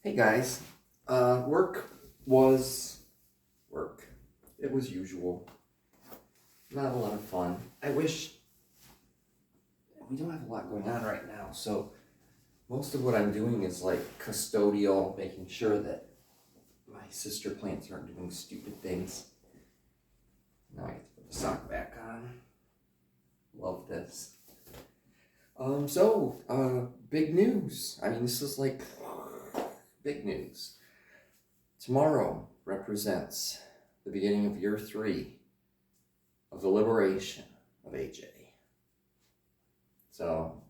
Hey guys, work was work. It was usual. Not a lot of fun. I wish we don't have a lot going on right now, so most of what I'm doing is like custodial, making sure that my sister plants aren't doing stupid things. Now I get to put the sock back on. Love this. Big news. I mean, this is like big news. Tomorrow represents the beginning of year 3 of the liberation of AJ. So,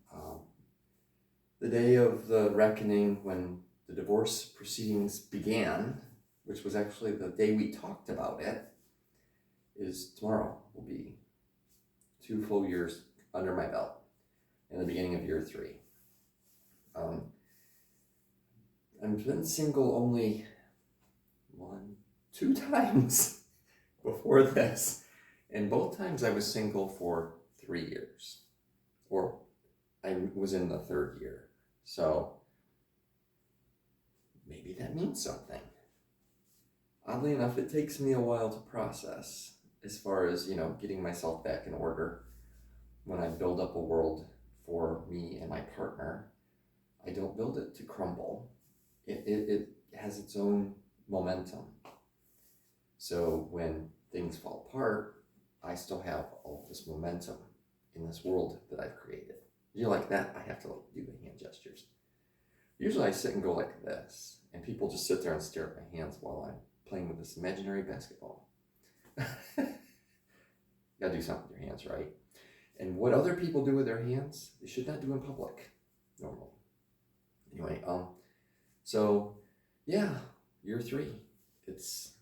the day of the reckoning when the divorce proceedings began, which was actually the day we talked about it, is tomorrow. Will be 2 full years under my belt in the beginning of year 3. I've been single only 2 times before this, and both times I was single for 3 years, or I was in the 3rd year, so maybe that means something. Oddly enough, it takes me a while to process as far as, getting myself back in order. When I build up a world for me and my partner, I don't build it to crumble. It has its own momentum. So when things fall apart, I still have all this momentum in this world that I've created. You like that? I have to do the hand gestures. Usually I sit and go like this, and people just sit there and stare at my hands while I'm playing with this imaginary basketball. You gotta do something with your hands, right? And what other people do with their hands, they should not do in public, normally. Anyway, so yeah, year 3. It's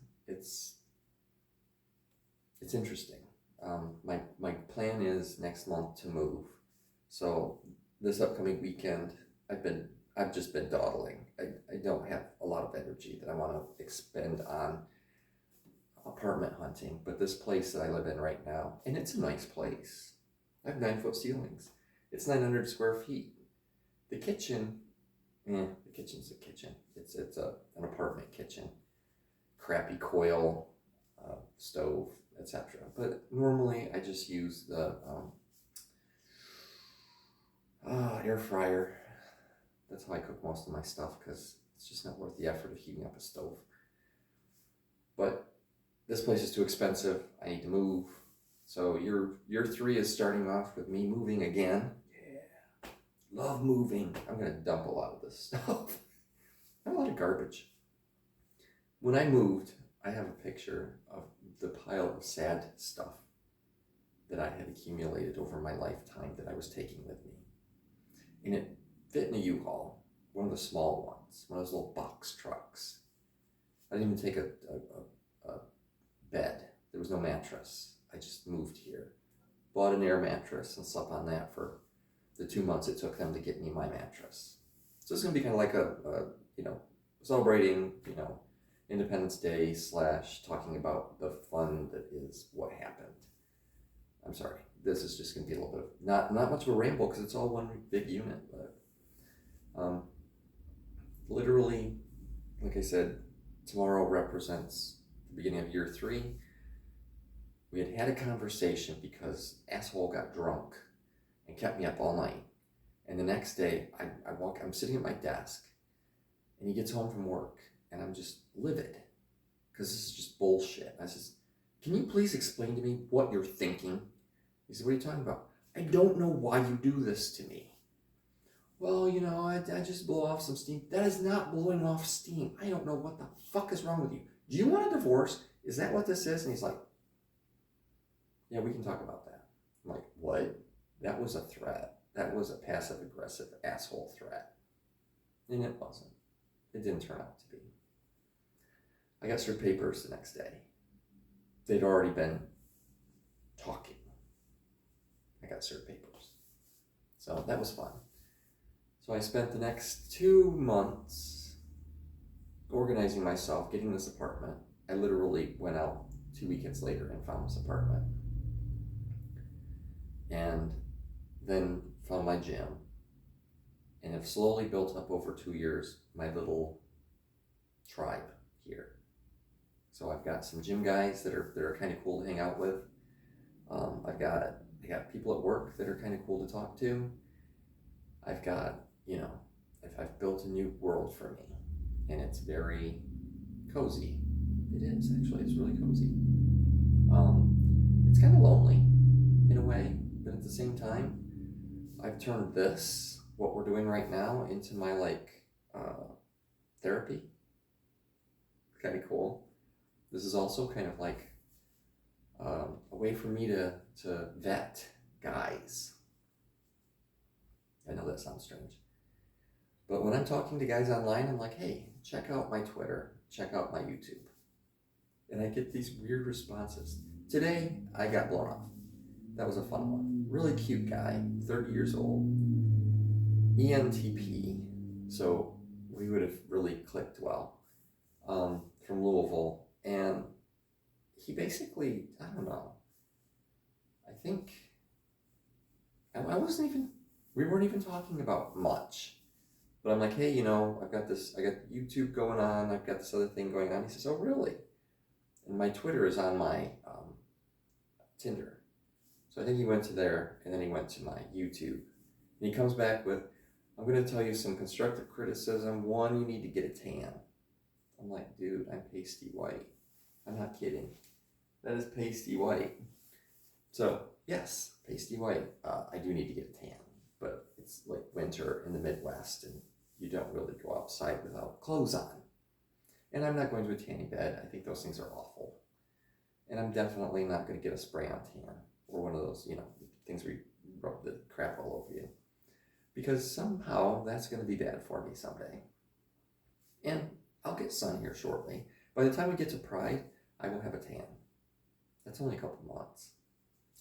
interesting. My plan is next month to move. So this upcoming weekend, I've just been dawdling. I don't have a lot of energy that I want to expend on apartment hunting, but this place that I live in right now, and it's a nice place. I have 9-foot ceilings. It's 900 square feet. The kitchen, the kitchen's a kitchen. It's an apartment kitchen. Crappy coil stove, etc. But normally I just use the air fryer. That's how I cook most of my stuff, because it's just not worth the effort of heating up a stove. But this place is too expensive. I need to move. So year 3 is starting off with me moving again. Yeah, love moving. I'm gonna dump a lot of this stuff. I have a lot of garbage. When I moved, I have a picture of the pile of sad stuff that I had accumulated over my lifetime that I was taking with me. And it fit in a U-Haul, one of the small ones, one of those little box trucks. I didn't even take a bed. There was no mattress. I just moved here, bought an air mattress, and slept on that for the 2 months it took them to get me my mattress. So it's going to be kind of like a celebrating, Independence Day / talking about the fun that is what happened. I'm sorry, this is just going to be a little bit of, not much of a ramble, because it's all one big unit, but literally, like I said, tomorrow represents the beginning of year 3. We had a conversation because asshole got drunk and kept me up all night. And the next day, I'm sitting at my desk, and he gets home from work, and I'm just livid, because this is just bullshit. I says, can you please explain to me what you're thinking? He said, what are you talking about? I don't know why you do this to me. Well, I just blow off some steam. That is not blowing off steam. I don't know what the fuck is wrong with you. Do you want a divorce? Is that what this is? And he's like, yeah, we can talk about that. I'm like, what? That was a threat. That was a passive-aggressive asshole threat. And it wasn't. It didn't turn out to be. I got served papers the next day. They'd already been talking. I got served papers. So that was fun. So I spent the next 2 months organizing myself, getting this apartment. I literally went out 2 weekends later and found this apartment. And then found my gym. And have slowly built up over 2 years my little tribe here. So I've got some gym guys that are kind of cool to hang out with. I got people at work that are kind of cool to talk to. I've got, I've built a new world for me, and it's very cozy. It is, actually. It's really cozy. It's kind of lonely in a way, but at the same time, I've turned this, what we're doing right now, into my therapy. It's kind of cool. This is also kind of like a way for me to vet guys. I know that sounds strange. But when I'm talking to guys online, I'm like, hey, check out my Twitter, check out my YouTube. And I get these weird responses. Today, I got blown off. That was a fun one. Really cute guy, 30 years old. ENTP, so we would have really clicked well, from Louisville. And he basically, I don't know, I think, we weren't even talking about much. But I'm like, hey, I got YouTube going on, I've got this other thing going on. He says, oh, really? And my Twitter is on my Tinder. So I think he went to there, and then he went to my YouTube. And he comes back with, I'm going to tell you some constructive criticism. One, you need to get a tan. I'm like, dude, I'm pasty white. I'm not kidding. That is pasty white. So, yes, pasty white. I do need to get a tan. But it's like winter in the Midwest, and you don't really go outside without clothes on. And I'm not going to a tanning bed. I think those things are awful. And I'm definitely not going to get a spray-on tan or one of those, things where you rub the crap all over you. Because somehow that's going to be bad for me someday. And I'll get sun here shortly. By the time we get to Pride, I will have a tan. That's only a couple months.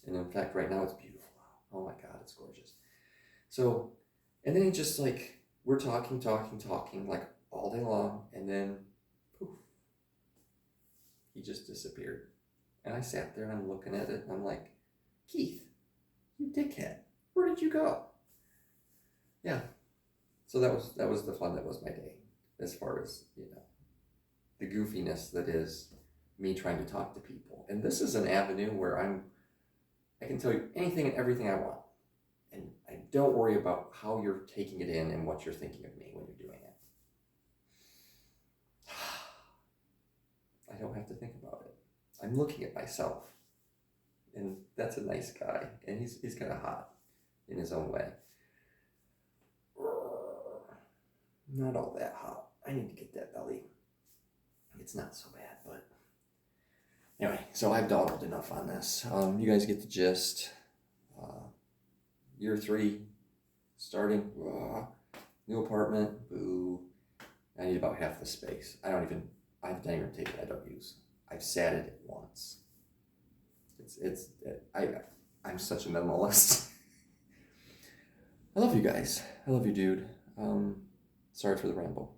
And in fact, right now it's beautiful out. Oh my God, it's gorgeous. So, and then just like, we're talking like all day long, and then poof, he just disappeared. And I sat there and I'm looking at it and I'm like, Keith, you dickhead, where did you go? Yeah. So that was the fun that was my day, as far as, the goofiness that is me trying to talk to people. And this is an avenue where I can tell you anything and everything I want. And I don't worry about how you're taking it in and what you're thinking of me when you're doing it. I don't have to think about it. I'm looking at myself. And that's a nice guy. And he's kind of hot in his own way. Not all that hot. I need to get that belly. It's not so bad, but anyway, so I've dawdled enough on this. You guys get the gist. Year 3, starting, new apartment, boo. I need about half the space. I have a dining room table I don't use. I've sat at it once. I'm such a minimalist. I love you guys. I love you, dude. Sorry for the ramble.